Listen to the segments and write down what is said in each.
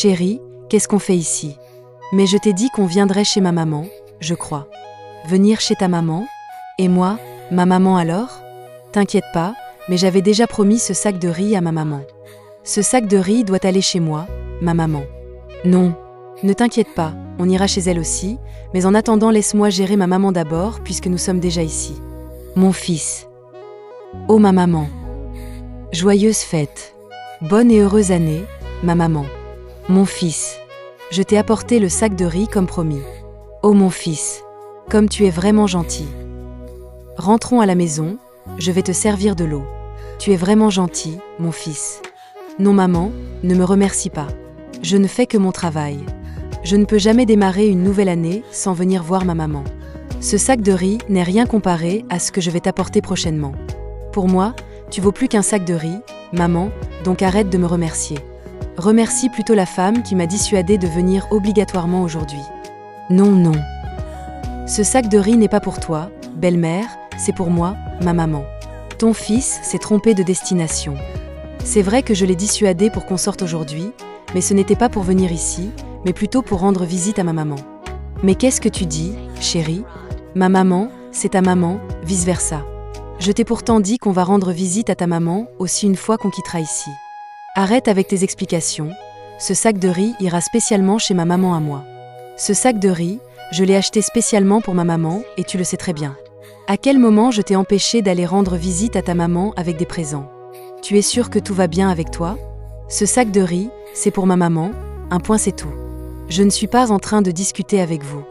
Chérie, qu'est-ce qu'on fait ici? Mais je t'ai dit qu'on viendrait chez ma maman, je crois. Venir chez ta maman? Et moi, ma maman alors? T'inquiète pas, mais j'avais déjà promis ce sac de riz à ma maman. Ce sac de riz doit aller chez moi, ma maman. Non, ne t'inquiète pas, on ira chez elle aussi, mais en attendant laisse-moi gérer ma maman d'abord puisque nous sommes déjà ici. Mon fils. Oh ma maman. Joyeuse fête. Bonne et heureuse année, ma maman. Mon fils. Je t'ai apporté le sac de riz comme promis. Oh mon fils. Comme tu es vraiment gentil. Rentrons à la maison, je vais te servir de l'eau. Tu es vraiment gentil, mon fils. Non maman, ne me remercie pas. Je ne fais que mon travail. Je ne peux jamais démarrer une nouvelle année sans venir voir ma maman. Ce sac de riz n'est rien comparé à ce que je vais t'apporter prochainement. Pour moi, tu vaux plus qu'un sac de riz, maman, donc arrête de me remercier. Remercie plutôt la femme qui m'a dissuadée de venir obligatoirement aujourd'hui. Non, non. Ce sac de riz n'est pas pour toi, belle-mère, c'est pour moi, ma maman. Ton fils s'est trompé de destination. C'est vrai que je l'ai dissuadé pour qu'on sorte aujourd'hui, mais ce n'était pas pour venir ici, mais plutôt pour rendre visite à ma maman. Mais qu'est-ce que tu dis, chérie? Ma maman, c'est ta maman, vice-versa. Je t'ai pourtant dit qu'on va rendre visite à ta maman aussi une fois qu'on quittera ici. Arrête avec tes explications, ce sac de riz ira spécialement chez ma maman à moi. Ce sac de riz, je l'ai acheté spécialement pour ma maman et tu le sais très bien. À quel moment je t'ai empêché d'aller rendre visite à ta maman avec des présents? Tu es sûr que tout va bien avec toi? Ce sac de riz, c'est pour ma maman, un point c'est tout. Je ne suis pas en train de discuter avec vous.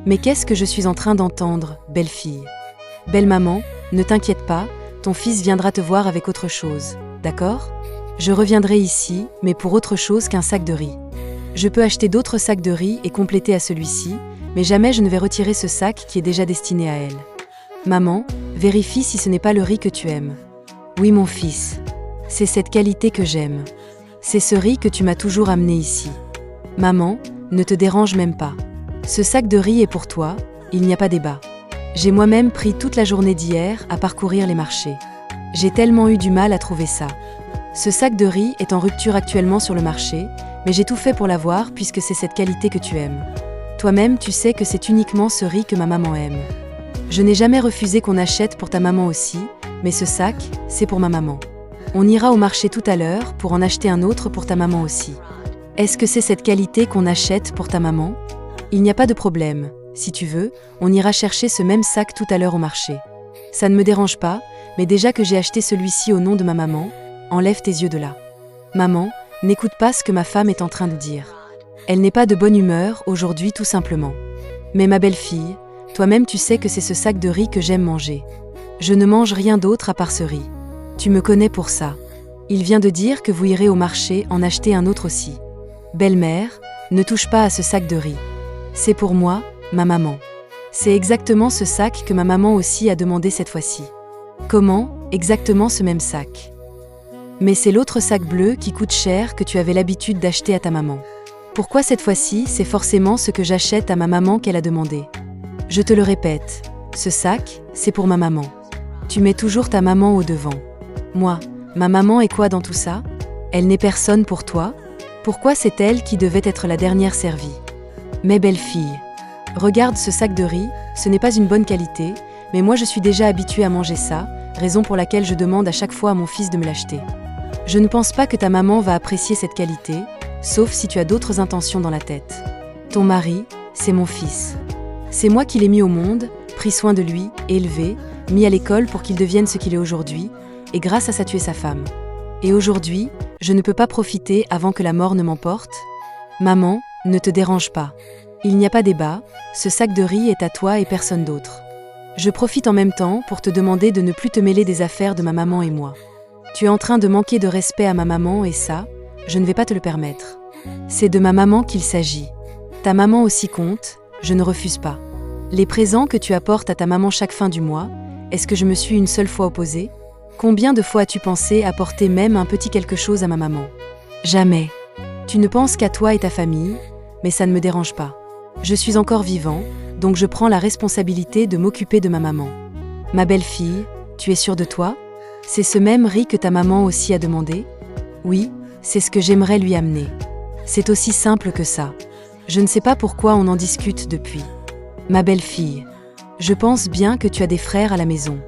Mais qu'est-ce que je suis en train d'entendre, belle fille? Belle maman, ne t'inquiète pas, ton fils viendra te voir avec autre chose, d'accord? Je reviendrai ici, mais pour autre chose qu'un sac de riz. Je peux acheter d'autres sacs de riz et compléter à celui-ci, mais jamais je ne vais retirer ce sac qui est déjà destiné à elle. Maman, vérifie si ce n'est pas le riz que tu aimes. Oui mon fils. C'est cette qualité que j'aime. C'est ce riz que tu m'as toujours amené ici. Maman, ne te dérange même pas. Ce sac de riz est pour toi, il n'y a pas débat. J'ai moi-même pris toute la journée d'hier à parcourir les marchés. J'ai tellement eu du mal à trouver ça. Ce sac de riz est en rupture actuellement sur le marché, mais j'ai tout fait pour l'avoir puisque c'est cette qualité que tu aimes. Toi-même, tu sais que c'est uniquement ce riz que ma maman aime. Je n'ai jamais refusé qu'on achète pour ta maman aussi, mais ce sac, c'est pour ma maman. On ira au marché tout à l'heure pour en acheter un autre pour ta maman aussi. Est-ce que c'est cette qualité qu'on achète pour ta maman? Il n'y a pas de problème. Si tu veux, on ira chercher ce même sac tout à l'heure au marché. Ça ne me dérange pas, mais déjà que j'ai acheté celui-ci au nom de ma maman, enlève tes yeux de là. Maman, n'écoute pas ce que ma femme est en train de dire. Elle n'est pas de bonne humeur aujourd'hui tout simplement. Mais ma belle-fille, toi-même tu sais que c'est ce sac de riz que j'aime manger. Je ne mange rien d'autre à part ce riz. Tu me connais pour ça. Il vient de dire que vous irez au marché en acheter un autre aussi. Belle-mère, ne touche pas à ce sac de riz. C'est pour moi, ma maman. C'est exactement ce sac que ma maman aussi a demandé cette fois-ci. Comment, exactement ce même sac? Mais c'est l'autre sac bleu qui coûte cher que tu avais l'habitude d'acheter à ta maman. Pourquoi cette fois-ci, c'est forcément ce que j'achète à ma maman qu'elle a demandé? Je te le répète, ce sac, c'est pour ma maman. Tu mets toujours ta maman au devant. Moi, ma maman est quoi dans tout ça? Elle n'est personne pour toi? Pourquoi c'est elle qui devait être la dernière servie? Mes belles filles, regarde ce sac de riz, ce n'est pas une bonne qualité, mais moi je suis déjà habituée à manger ça, raison pour laquelle je demande à chaque fois à mon fils de me l'acheter. Je ne pense pas que ta maman va apprécier cette qualité, sauf si tu as d'autres intentions dans la tête. Ton mari, c'est mon fils. C'est moi qui l'ai mis au monde, pris soin de lui, élevé, mis à l'école pour qu'il devienne ce qu'il est aujourd'hui, et grâce à ça tu es sa femme. Et aujourd'hui, je ne peux pas profiter avant que la mort ne m'emporte? Maman, ne te dérange pas. Il n'y a pas débat, ce sac de riz est à toi et personne d'autre. Je profite en même temps pour te demander de ne plus te mêler des affaires de ma maman et moi. Tu es en train de manquer de respect à ma maman et ça, je ne vais pas te le permettre. C'est de ma maman qu'il s'agit. Ta maman aussi compte, je ne refuse pas. Les présents que tu apportes à ta maman chaque fin du mois, est-ce que je me suis une seule fois opposée? Combien de fois as-tu pensé apporter même un petit quelque chose à ma maman? Jamais. Tu ne penses qu'à toi et ta famille, mais ça ne me dérange pas. Je suis encore vivant, donc je prends la responsabilité de m'occuper de ma maman. Ma belle-fille, tu es sûre de toi? C'est ce même riz que ta maman aussi a demandé? Oui, c'est ce que j'aimerais lui amener. C'est aussi simple que ça. Je ne sais pas pourquoi on en discute depuis. Ma belle-fille, je pense bien que tu as des frères à la maison.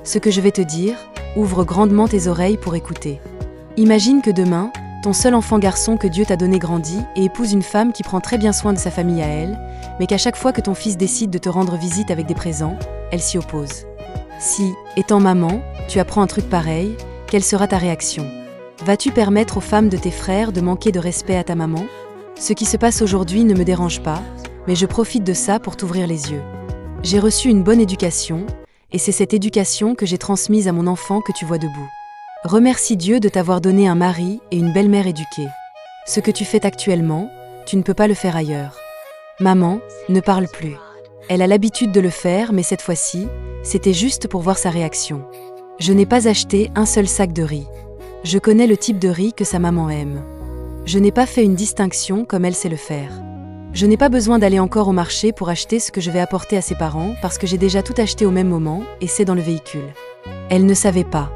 Ce que je vais te dire, ouvre grandement tes oreilles pour écouter. Imagine que demain, ton seul enfant garçon que Dieu t'a donné grandit et épouse une femme qui prend très bien soin de sa famille à elle, mais qu'à chaque fois que ton fils décide de te rendre visite avec des présents, elle s'y oppose. Si, étant maman, tu apprends un truc pareil, quelle sera ta réaction? Vas-tu permettre aux femmes de tes frères de manquer de respect à ta maman? Ce qui se passe aujourd'hui ne me dérange pas, mais je profite de ça pour t'ouvrir les yeux. J'ai reçu une bonne éducation, et c'est cette éducation que j'ai transmise à mon enfant que tu vois debout. Remercie Dieu de t'avoir donné un mari et une belle-mère éduquée. Ce que tu fais actuellement, tu ne peux pas le faire ailleurs. Maman, ne parle plus. Elle a l'habitude de le faire, mais cette fois-ci, c'était juste pour voir sa réaction. Je n'ai pas acheté un seul sac de riz. Je connais le type de riz que sa maman aime. Je n'ai pas fait une distinction comme elle sait le faire. Je n'ai pas besoin d'aller encore au marché pour acheter ce que je vais apporter à ses parents parce que j'ai déjà tout acheté au même moment et c'est dans le véhicule. Elle ne savait pas.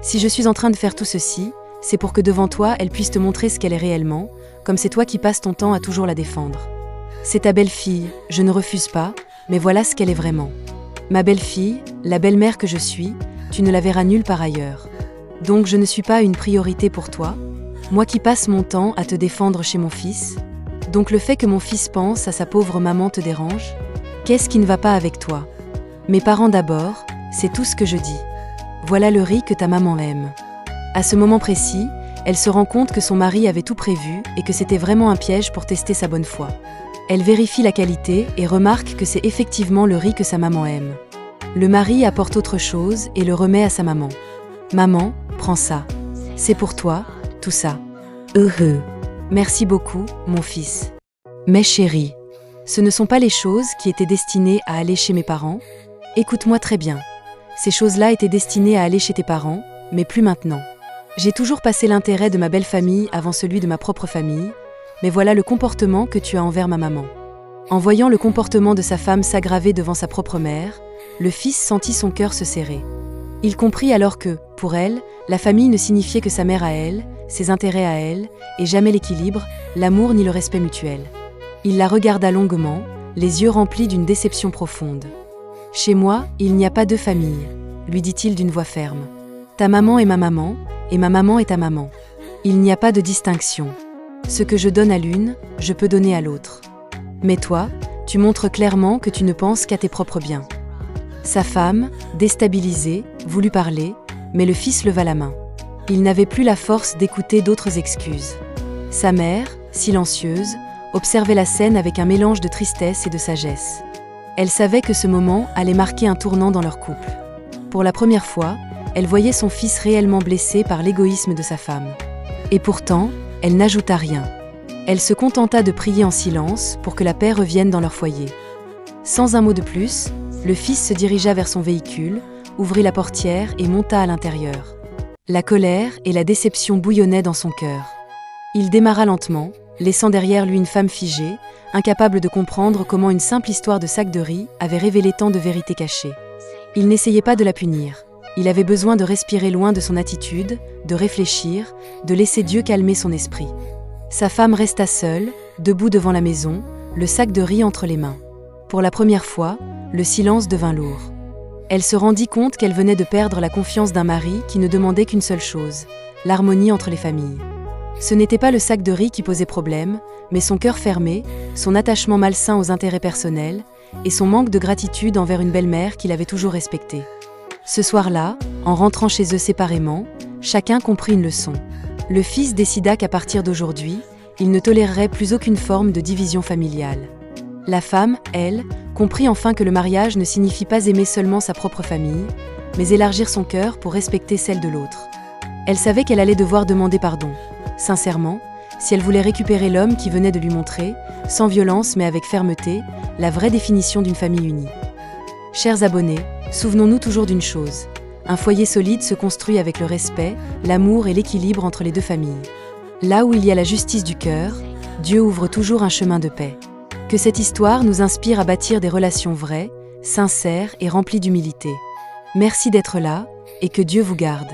Si je suis en train de faire tout ceci, c'est pour que devant toi, elle puisse te montrer ce qu'elle est réellement, comme c'est toi qui passes ton temps à toujours la défendre. C'est ta belle-fille, je ne refuse pas, mais voilà ce qu'elle est vraiment. Ma belle-fille, la belle-mère que je suis, tu ne la verras nulle part ailleurs. Donc je ne suis pas une priorité pour toi, moi qui passe mon temps à te défendre chez mon fils. Donc le fait que mon fils pense à sa pauvre maman te dérange? Qu'est-ce qui ne va pas avec toi? Mes parents d'abord, c'est tout ce que je dis. Voilà le riz que ta maman aime. À ce moment précis, elle se rend compte que son mari avait tout prévu et que c'était vraiment un piège pour tester sa bonne foi. Elle vérifie la qualité et remarque que c'est effectivement le riz que sa maman aime. Le mari apporte autre chose et le remet à sa maman. Maman, prends ça. C'est pour toi, tout ça. Merci beaucoup, mon fils. Mais chérie, ce ne sont pas les choses qui étaient destinées à aller chez mes parents. Écoute-moi très bien. Ces choses-là étaient destinées à aller chez tes parents, mais plus maintenant. J'ai toujours passé l'intérêt de ma belle famille avant celui de ma propre famille, mais voilà le comportement que tu as envers ma maman. En voyant le comportement de sa femme s'aggraver devant sa propre mère, le fils sentit son cœur se serrer. Il comprit alors que, pour elle, la famille ne signifiait que sa mère à elle, ses intérêts à elle, et jamais l'équilibre, l'amour ni le respect mutuel. Il la regarda longuement, les yeux remplis d'une déception profonde. « Chez moi, il n'y a pas deux familles », lui dit-il d'une voix ferme. « Ta maman est ma maman, et ma maman est ta maman. Il n'y a pas de distinction. Ce que je donne à l'une, je peux donner à l'autre. Mais toi, tu montres clairement que tu ne penses qu'à tes propres biens. » Sa femme, déstabilisée, voulut parler, mais le fils leva la main. Il n'avait plus la force d'écouter d'autres excuses. Sa mère, silencieuse, observait la scène avec un mélange de tristesse et de sagesse. Elle savait que ce moment allait marquer un tournant dans leur couple. Pour la première fois, elle voyait son fils réellement blessé par l'égoïsme de sa femme. Et pourtant, elle n'ajouta rien. Elle se contenta de prier en silence pour que la paix revienne dans leur foyer. Sans un mot de plus, le fils se dirigea vers son véhicule, ouvrit la portière et monta à l'intérieur. La colère et la déception bouillonnaient dans son cœur. Il démarra lentement, laissant derrière lui une femme figée, incapable de comprendre comment une simple histoire de sac de riz avait révélé tant de vérités cachées. Il n'essayait pas de la punir. Il avait besoin de respirer loin de son attitude, de réfléchir, de laisser Dieu calmer son esprit. Sa femme resta seule, debout devant la maison, le sac de riz entre les mains. Pour la première fois, le silence devint lourd. Elle se rendit compte qu'elle venait de perdre la confiance d'un mari qui ne demandait qu'une seule chose, l'harmonie entre les familles. Ce n'était pas le sac de riz qui posait problème, mais son cœur fermé, son attachement malsain aux intérêts personnels et son manque de gratitude envers une belle-mère qu'il avait toujours respectée. Ce soir-là, en rentrant chez eux séparément, chacun comprit une leçon. Le fils décida qu'à partir d'aujourd'hui, il ne tolérerait plus aucune forme de division familiale. La femme, elle, comprit enfin que le mariage ne signifie pas aimer seulement sa propre famille, mais élargir son cœur pour respecter celle de l'autre. Elle savait qu'elle allait devoir demander pardon. Sincèrement, si elle voulait récupérer l'homme qui venait de lui montrer, sans violence mais avec fermeté, la vraie définition d'une famille unie. Chers abonnés, souvenons-nous toujours d'une chose. Un foyer solide se construit avec le respect, l'amour et l'équilibre entre les deux familles. Là où il y a la justice du cœur, Dieu ouvre toujours un chemin de paix. Que cette histoire nous inspire à bâtir des relations vraies, sincères et remplies d'humilité. Merci d'être là, et que Dieu vous garde.